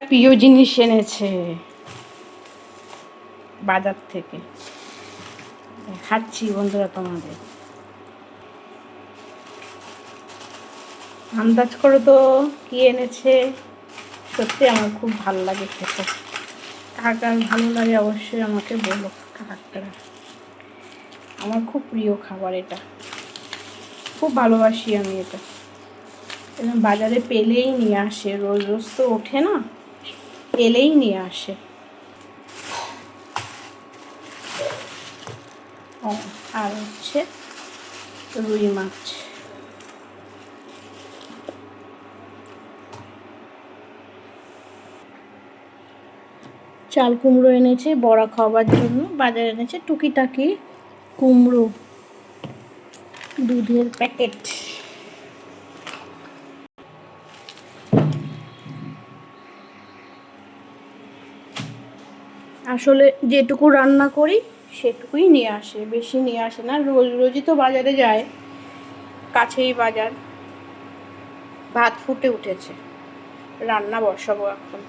প্রিয় জিনিস এনেছে বাজার থেকে, দেখাচ্ছি বন্ধুরা তোমাদের। আন্দাজ করো তো কি এনেছে। সত্যি আমার খুব ভালো লাগে খেতে। কার কার ভালো লাগে অবশ্যই আমাকে বলো। কারা আমার খুব প্রিয় খাবার এটা, খুব ভালোবাসি আমি এটা। বাজারে পেলেই নিয়ে আসে, রোজ রোজ তো ওঠে না, পেলেই নিয়ে আসে। আর হচ্ছে রুই মাছ। চাল কুমড়ো এনেছে বড়া খাওয়ার জন্য। বাজারে এনেছে টুকিটাকি কুমড়ো, দুধের প্যাকেট। আসলে যেটুকু রান্না করি সেটুকুই নিয়ে আসে, বেশি নিয়ে আসে না। রোজ রোজই তো বাজারে যায়, কাছেই বাজার। ভাত ফুটে উঠেছে, রান্না বসাবো এখন।